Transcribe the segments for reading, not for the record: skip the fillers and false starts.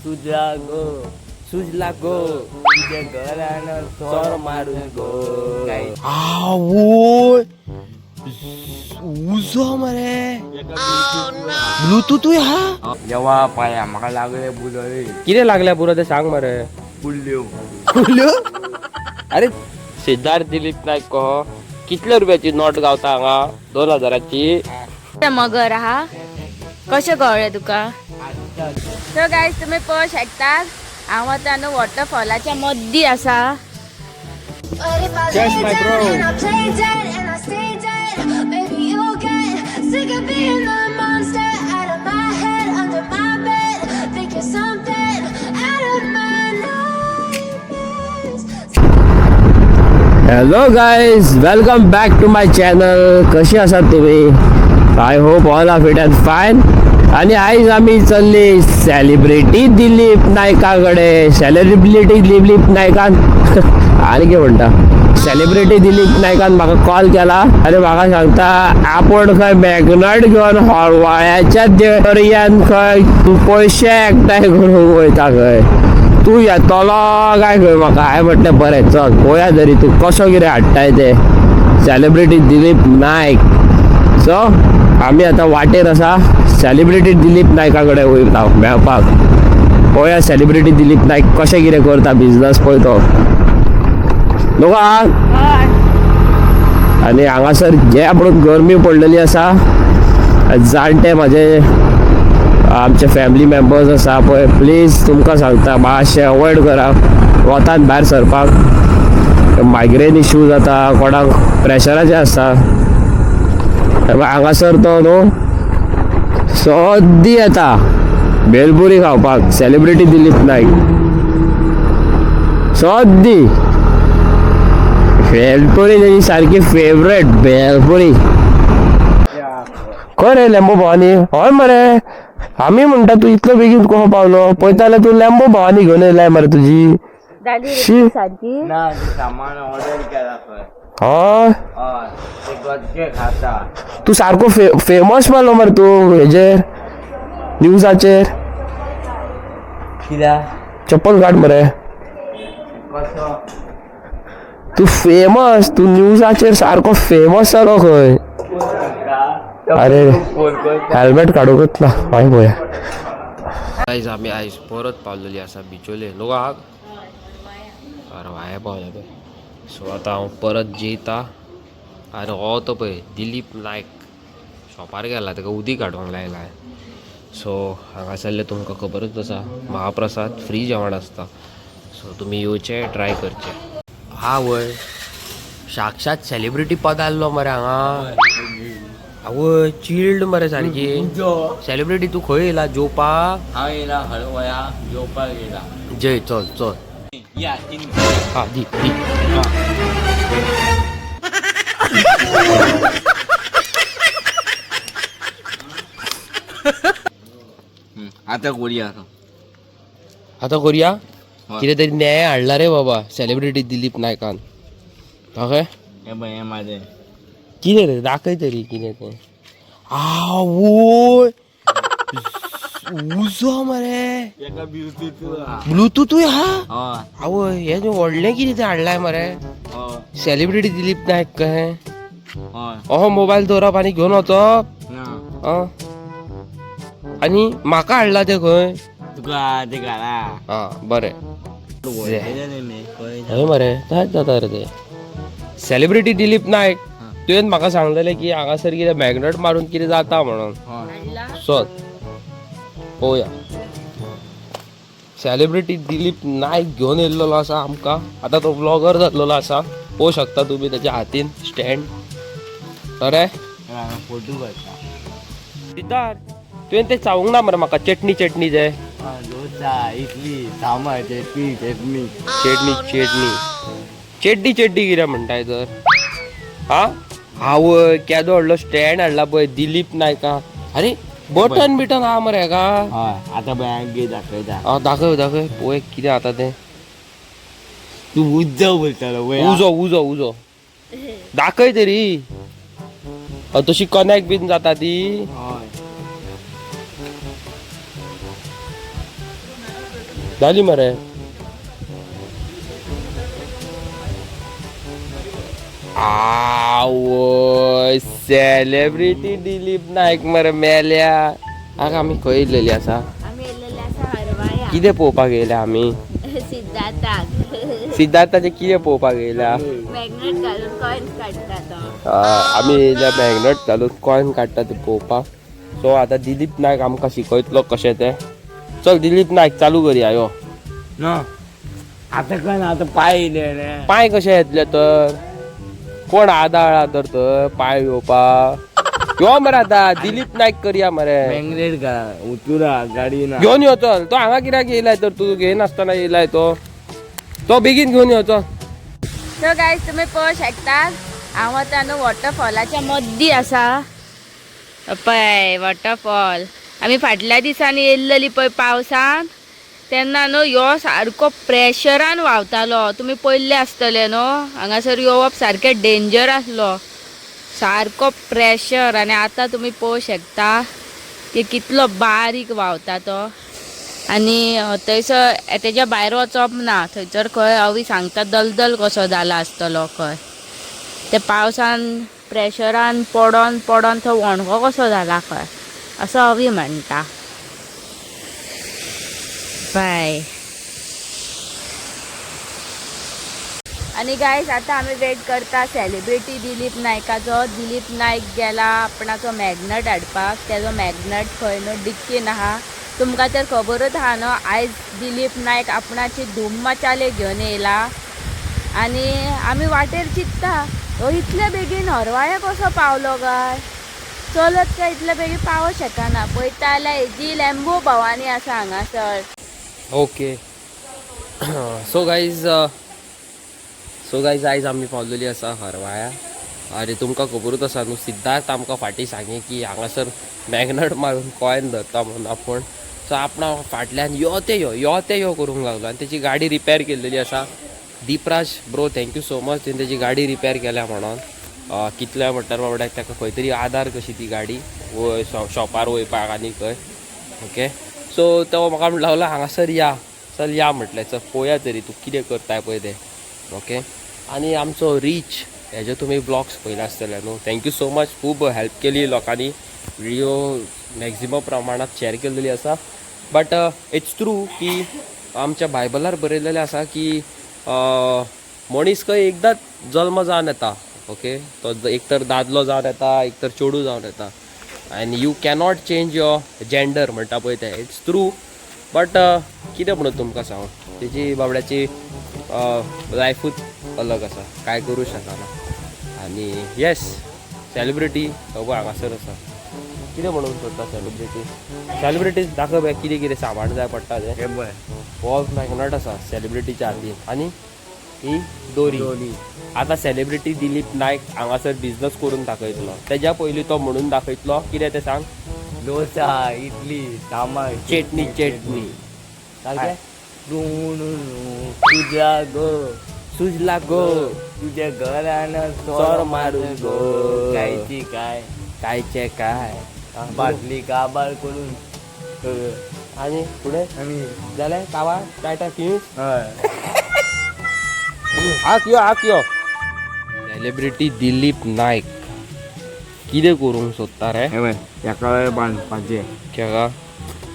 सुजला गो सुजला गो तुझ्या घरानं चोर मारून गो काय आवोय उजो मरे ब्लूटूथ हा जेव्हा पाया म्हाका लागले बुलळे किती लागल्या पुरं ते सांग मरे बुल्ल्यो अरे सिद्धार्थ दिलीप नाईक कहो कितल्या रुपयाची नोट गावता हांगा 2000ची मगर हा कशें कळ्ळें तुका सो गायज तुम्ही पळोवं शकतात हांव आतां न्हू वॉटरफॉलाच्या मद्दी आसा Just my bro. Hello guys welcome back to my channel. कशी आसात तुम्ही? I hope all are fit and fine. आणि आयज आम्ही चल्ली सेलिब्रिटी दिलीप नायकाकडे. सेलिब्रिटी दिलीप नायकान आणि काय म्हणता सेलिब्रिटी दिलीप नायकान म्हाका कॉल केला आणि म्हाका सांगता आपण खंय मॅग्नट घेवन हळवाळ्याच्या दर्यान खंय पयशे एकठांय करूंक वयता खंय तू येतलो काय खंय म्हाका. हांवें म्हटलें बरें चल पळोवया तरी तू कसो कितें हाडटाय ते सेलिब्रिटी दिलीप नायक. सो आमी आतां वाटेर आसा सेलिब्रिटी दिलीप नायका कडेन वयता मेळपाक. पळोवया सेलिब्रिटी दिलीप नायक कशें कितें करता बिजनस पळय तो नको आनी हांगासर जे आपण गरमी पडलेली आसा जाणटे म्हाजे आमचे फॅमिली मेंबर्स आसा पळय प्लीज तुमकां सांगता मातशें अवॉयड करा वतान भायर सरपाक. मायग्रेन इश्यू जाता कोणाक प्रेशराचें आसता हांगासर तो न्हू सद्दी येता भेलपुरी खावपाक सेलिब्रिटी दिलीप नायक सद्दी. भेलपुरी तेजी सारकी फेवरेट भेलपुरी. खंय रे लॅम्बो भवानी? हय मरे आमी म्हणटा तू इतलो बेगीन कसो पावलो. पळयता जाल्यार तू लॅम्बो भवानी घेवन येयलाय मरे तुजी. शी. सारकी ना ते सामान ऑर्डर केला खंय हय ते गच्चे खाता तू सारको फेमस मारलो मरे तू हेजेर न्यूजाचेर. कित्याक चप्पल काड मरे कसो तू फेमस तू न्यूजाचेर सारको फेमस जालो खंय. अरे हेल्मेट काडूंकच ना हांवें पळया. आयज आमी आयज परत पावलेली आसा बिचोले नको आहात अरे वाया पावले पळय. सो आतां हांव परत जेयता. अरे हो तो पळय दिलीप नायक शॉपार गेला ताका उदीक काडूंक लायला. सो हांगासरले तुमकां खबरच आसा महाप्रसाद फ्री जेवण आसता. सो तुमी येवचे ट्राय करचे. हा वय साक्षात सेलिब्रिटी पद आसलो मरे हांगा. आवय चिल्ड मरे सारकी सेलिब्रिटी. तू खंय येयला जेवपाक? हांव येयला हळवया जेवपाक येयला. जय चल चल या हा दी दी. आता करूया आता करूया कितें तरी न्याय हाडला रे बाबा सेलिब्रिटी दिलीप नायकान. ओके हे पळय हे माझे कितें रे दाखय तरी कितें तें. आवय उजो मरे ब्लूटूथूय हा. आवय हे व्हडलें कितें तें हाडलाय मरे सेलिब्रिटी दिलीप नायक कहें. अहो मोबायल दवरप आनी घेवन वचप आनी म्हाका हाडला ते खंय तुका ते घाला हा बरें हय मरे कांयच जाता रे ते सेलिब्रिटी दिलीप नायक. तुवें म्हाका सांगलेलें की हांगासर कितें मॅग्नेट मारून कितें जाता म्हणून. सोद पळोवया सेलिब्रिटी दिलीप नायक घेवन येयल्लो आसा आमकां. आतां तो ब्लॉगर जाल्लो आसा पळोवं शकता तुमी ताच्या हातीन स्टँड. अरे फोटो करता सिद्धार्थ तुवें तें चावूंक ना मरे म्हाका चटणी चटणी जाय. डोसा इडली सांबार चटणी चटणी चटणी चटणी चेड्डी चेड्डी कितें म्हणटाय तर हा. आवय केदो व्हडलो स्टँड हाडला पळय दिलीप नायका. अरे बटन बिटन हा मरे हेका. हय आता बँक दाखयता. दाखय दाखय पळय कितें जाता तें. तू उजो बोलतालो उजो उजो उजो दाखय तरी. तशी कनेक्ट बीन जाता ती. झाली मरे. आवय सेलिब्रिटी दिलीप नाईक मरे मेल्या. हाका आमी खंय येयलेली आसा? आम्ही येयलेले आसा हरवाया. कितें पळोवपाक येयल्या आमी? सिद्धार्थाक सिद्धार्थाचे कितें पळोवपाक येयल्या? मॅग्नेट घालून कॉइन्स काडटा तो. आमी येयल्या मॅग्नेट घालून कॉइन काडटा ते पळोवपाक. सो आतां दिलीप नायक आमकां शिकयतलो कशें तें. चल दिलीप नायक चालू करया यो. ना आता काय ना आता पाय येयले रे. पांय कशे येतले तर? कोण आदाळा तर पांय येवपाक? यो मरे आतां दिलीप नायक करया मरे. मॅग्नेट का उतुरा गाडी ना. घेवन यो चल. तो हांगा कित्याक येयलाय तर? तू घेयनासतना येयलाय तो. तो बेगीन घेवन यो चल. सो गायज तुम्ही पळोवंक शकतात हांव आतां न्हू वॉटरफॉलाच्या मद्दी आसा. पळय वॉटरफॉल. आमी फाटल्या दिसांनी येयल्लेली पळय पावसान तेन्ना न्हू ह्यो सारको प्रेशरान व्हांवतालो. तुमी पळयल्ले आसतले न्हू. हांगासर येवप सारकें डेंजर आसलो. सारको प्रेशर. आनी आतां तुमी पळोवंक शकता की कितलो बारीक व्हांवता तो. आनी थंयसर तेज्या भायर वचप ना. थंयसर खंय अवी सांगता दलदल कसो जाला आसतलो खंय. ते पावसान प्रेशरान पडोन पडोन तो वणगो कसो जाला खंय असो अवी म्हणटा. बाय. आनी गायज आतां आमी वेट करता सेलिब्रिटी दिलीप नायकाचो. दिलीप नायक गेला आपणाचो मॅग्नेट हाडपाक. तेजो मॅग्नेट खंय न्हू डिक्कीन आहा. तुमकां तर खबरूच आहा न्हू आयज दिलीप नायक आपणाची धूम मचाले घेवन येयला. आनी आमी वाटेर चिंतता हो इतले बेगीन हरवाया कसो पावलो काय. चलत काय इतले बेगीन पावों शकना. पळयता जाल्यार हेजी लॅम्बो भवानी आसा हांगासर. ओके. सो गायज आयज आमी पावलेली आसा हरवाया. अरे तुमकां खबरूच आसा न्हू सिद्धार्थ आमकां फाटीं सांगे की हांगासर मॅग्नेट मारून कॉइन धरता म्हणून आपूण. सो आपणा फाटल्यान यो ते यो करूंक लागलो. आनी तेची गाडी रिपेर केल्लेली आसा. Deepraj bro thank you so much. तेणी तेजी गाडी रिपेर केल्या म्हणून. कितल्या म्हणल्यार बाबड्याक ताका खंय तरी आदार कशी ती गाडी वय शॉपार वयपाक आनी खंय. ओके. सो तो म्हाका म्हणून लागलो हांगासर या. चल या म्हटलें. चल पळोवया तरी तूं कितें करताय पळय तें. ओके. आनी आमचो रीच हेजे तुमी ब्लॉग्स पळयले आसतले न्हू. Thank you so much. खूब हेल्प केली लोकांनी. व्हिडिओ मॅक्झिमम प्रमाणात शेअर केल्लेली आसा. बट इट्स ट्रू की आमच्या बायबलार बरयलेलें आसा की मनीस खंय एकदांच जल्म जावन येता. ओके. तो एक तर दादलो जावन येता एक तर चेडूं जावन येता. End you cannot change your gender म्हणटा पळय तें. It's true. बट कितें म्हणून तुमकां सांगू तेजी बाबड्याची लायफूच अलग आसा. कांय करूं शकना. आनी येस सेलिब्रिटी सगळो हांगासर आसा. कितें म्हणून सोदता सेलिब्रिटी दाखय पळय कितें कितें सामान जाय पडटा तें. हे पळय हो मॅग्नेट आसा सेलिब्रिटीच्या हातीन. आनी ही दोरी. आतां सेलिब्रिटी दिलीप नायक हांगासर बिझनस करून दाखयतलो. तेज्या पयलीं तो म्हणून दाखयतलो कितें तें सांग. डोसा इडली सांबार चटणी सारकें. तुझा गो सुजला गो तुझ्या घरानं सोर मारून गो. कायची काय कायचे काय बाटली काबार करून आनी फुडें आम्ही जालें कावा टायटा फिनिश. हय हाक यो. सेलिब्रिटी दिलीप नायक कितें करूंक सोदता रे. हे पळय एका बांदपाचें. केका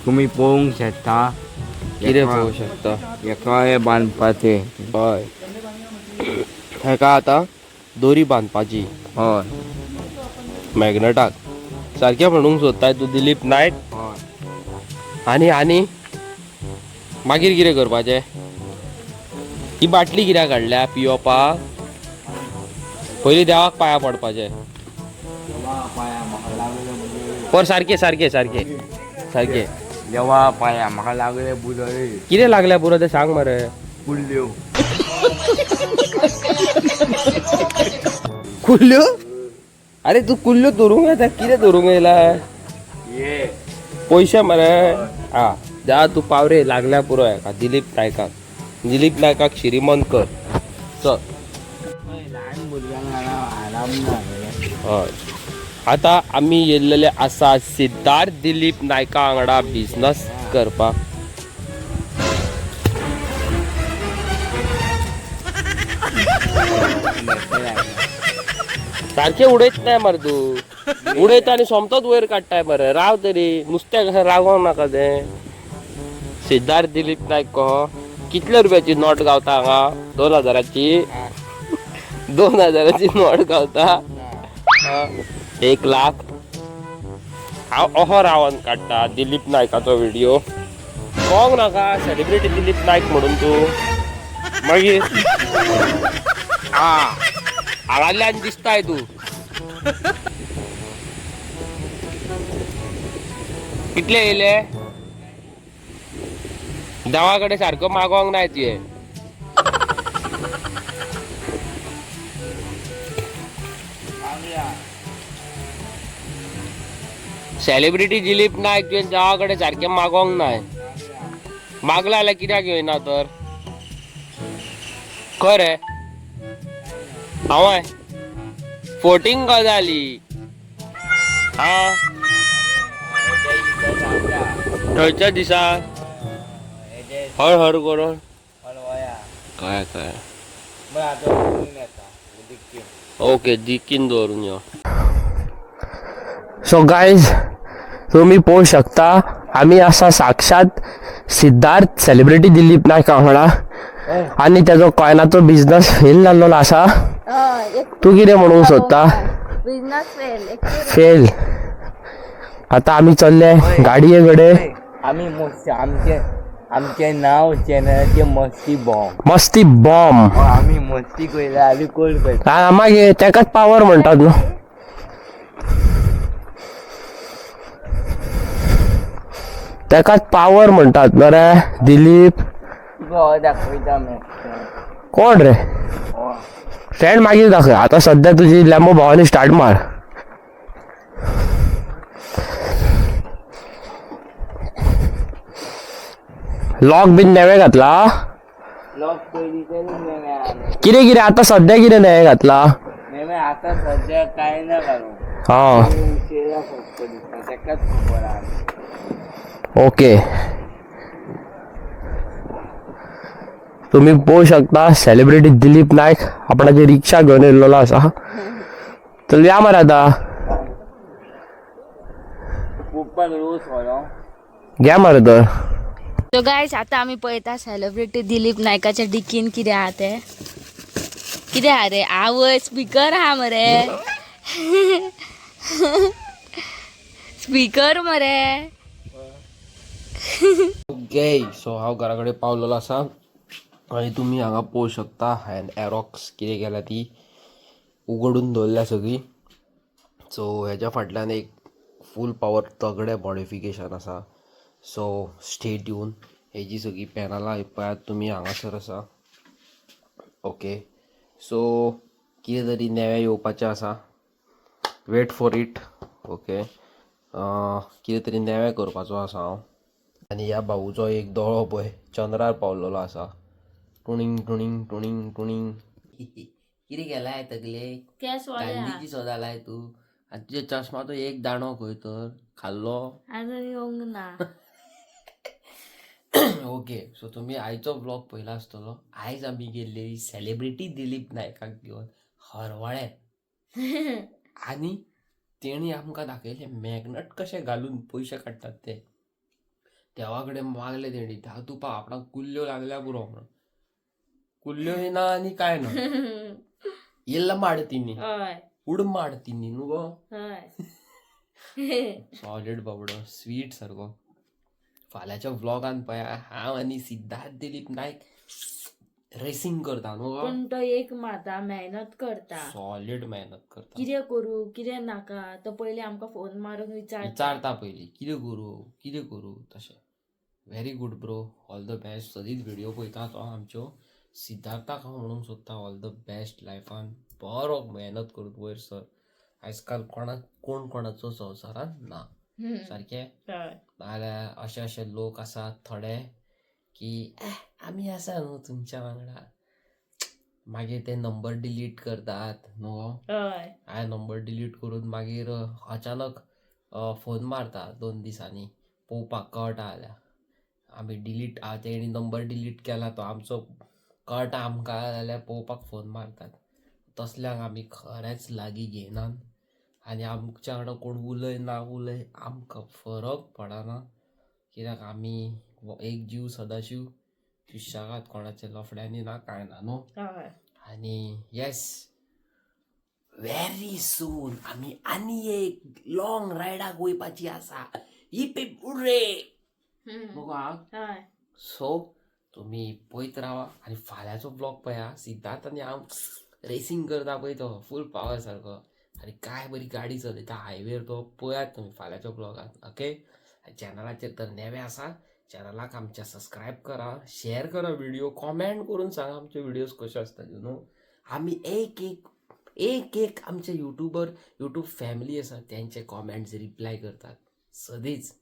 तुम्ही पळोवंक शकता. कितें पळोवंक शकता. एका बांदपाचें. हय हेका आतां दोरी बांदपाची हय मॅग्नेटाक. सारकें म्हणूंक सोदताय तूं दिलीप नायक. हय आनी मागीर कितें करपाचें. ही बाटली कित्याक काडल्या पियोवपाक. पयलीं देवाक पांयां पडपाचें. पर सारकें देवा पाया म्हाका लागले बुदळे. कितें लागल्या पुरो तें सांग मरे. कुल्ल्यो कुल्ल्यो. अरे तू कुल्ल्यो धरूंक येता. कितें धरूंक येयला ये पयशे मरे. आ जा तू पावरे लागल्या पुरो हेका दिलीप नायकाक श्रीमंत कर. चल ल्हान भुरग्यांक आराम ना. हय. आतां आमी येयल्लेले आसा सिद्धार्थ दिलीप नायका वांगडा बिझनस करपाक. सारखे उडयत नाही मरे तू उडयता आणि सोमतोच वयर काडताय मरे राव तरी नुसत्या कसं रागवंक नाका ते सिद्धार्थ दिलीप नायक कहो कितल्या रुपयाची नोट गावता हांगा 2000ची 2000ची नोट गावता 1 लाख हांव अहो रावन काडटा दिलीप नायकाचो व्हिडिओ कोंग नाका सेलिब्रिटी दिलीप नायक म्हणून तू मागीर हांगाल्यान दिसताय तू कितले येयले देवाकडे सारको मागोंक नाय तुये सेलिब्रिटी दिलीप नायक तुवें देवाकडे सारकें मागोंक नाय मागला जाल्यार कित्याक येयना तर खंय रे हांव फोटींग गजाली हा थंयच्या दिसा हर हर करून काय काय ओके दिकीन दवरून यो सो गायज तुम्ही पोवू शकता आम्ही असा साक्षात सिद्धार्थ सेलिब्रिटी दिलीप नायक वांगडा आणि त्याचो कॉयनाचो बिझनेस फेल जाल्लो आसा तू कितें म्हणूंक सोदता बिझनेस फेल आता आम्ही चल्ले गाडये कडे आम्ही आमचे नाव चॅनलचे मस्ती बॉम्ब आम्ही मस्ती कयला आम्ही कोण करता मागीर तेकाच पावर म्हणटात न्हू तेकाच पावर म्हणटात मरे दिलीप दाखवता कोण रे फ्रेंड मागीर दाखय आता सध्या तुझी लॅम्बो भावानी स्टार्ट मार लॉक बिन नेवे घातला कितें कितें आता सध्या कितें नेवे घातला आता सध्या काय ना करू हा तेकाच खबर आहा ओके तुम्ही पोवू शकता सेलिब्रिटी दिलीप नायक आपणाची रिक्षा घेऊन येयल्लो आसा तर या मरे आता खूपच रोज व्हरो घ्या मरे तर सो गायज आता आम्ही पळयता सेलिब्रिटी दिलीप नायकाच्या डिकीन कितें आहा ते कितें आहा रे आवय स्पीकर आहा मरे स्पीकर मरे ओके सो हांव घरा कडेन पावलेलो आसा आनी तुमी हांगा पळोवं शकता हँड एरॉक्स कितें केल्या ती उगडून दवरल्या सगळी सो हेच्या फाटल्यान एक फूल पावर तगडे मॉडिफिकेशन आसा सो स्टे ट्यून हेजी सगळी पॅनलां पळयात तुमी हांगासर आसा ओके सो कितें तरी नेवें येवपाचें आसा वेट फॉर इट ओके कितें तरी नेवें करपाचो आसा हांव आनी ह्या भाऊचो एक दोळो पळय चंद्रार पावलेलो आसा टुणींग टुणींग टुणींग टुणींग कितें केलाय तगले गांधीची सो जालाय तूं आनी तुज्या चश्माचो एक दाणो खंय तर खाल्लो येवंक ना ओके सो तुम्ही आयचो ब्लॉग पयला आसतलो आयज आमी गेल्ली सेलिब्रिटी दिलीप नायकाक घेवन हरवळ्यात आनी तेणी आमकां दाखयले मॅग्नेट कशे घालून पयशे काडटात ते देवा कडेन मागले तेणी धा तुपा आपणाक कुल्ल्यो लागल्या पुरो म्हणून कुल्ल्यो ना आनी काय ना येल्ला माडतीनी उड माडतीनी न्हू गो सॉलिड बाबडो स्वीट सारको फाल्यांच्या व्लॉगान पळया हांव आनी सिद्धार्थ दिलीप नायक रेसिंग करता न्हू पण तो एक माता मेहनत करता सॉलिड मेहनत करता कितें करू कितें नाका तो पयलीं आमकां फोन मारून विचारता पयलीं कितें करू तशें very good bro all the best सदींच व्हिडिओ पळयता तो आमच्यो सिद्धार्थाक हांव म्हणूंक सोदता ऑल द बेस्ट लायफान बरो मेहनत करून वयर सर आयज काल कोण कोणाचो संवसारान ना सारकें नाल्यार अशे लोक आसात थोडे की आमी आसा न्हू तुमच्या वांगडा मागीर ते नंबर डिलीट करतात न्हू हांवें नंबर डिलीट करून मागीर अचानक फोन मारता 2 दिसांनी पळोवपाक कळटा जाल्यार आमी डिलीट तेणी नंबर डिलीट केला तो आमचो कळटा आमकां जाल्यार पळोवपाक फोन मारतात तसल्याक आमी खरेंच लागीं घेयनात आनी आमच्या वांगडा कोण उलय ना उलय आमकां फरक पडना कित्याक आमी एक जीव सदाशिव सुशेगाद कोणाच्या लफड्यांनी ना कांय ना न्हू. आनी येस व्हेरी सून आमी आनी एक लॉंग रायडाक वयपाची आसा हिप उरे बघू हा. सो तुम्ही पळयत रावा आनी फाल्यांचो ब्लॉग पळया सिद्धार्थ आनी हांव रेसींग करता पळय तो फूल पावर सारको आनी काय बरी गाडी चलयता हायवेर तो पळयात तुमी फाल्यांच्या ब्लॉगान. ओके चॅनलाचेर तर नेवे आसा चॅनलाक आमच्या सबस्क्रायब करा शेअर करा व्हिडिओ कॉमेंट करून सांगा आमचे व्हिडिओज कशे आसता यू नो. आमी एक एक आमचे यूट्यूब फॅमिली आसा तेंचे कॉमेंट्स रिप्लाय करतात सदींच.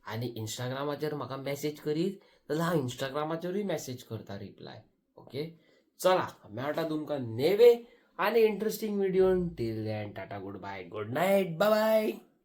आनी इंस्टाग्रामाचेर म्हाका मॅसेज करीत जाल्यार हांव इंस्टाग्रामाचेरूय मॅसेज करता रिप्लाय. ओके चला मेळटा तुमकां नेवे आनी इंटरेस्टिंग व्हिडिओन till then tata good bye good night bye bye.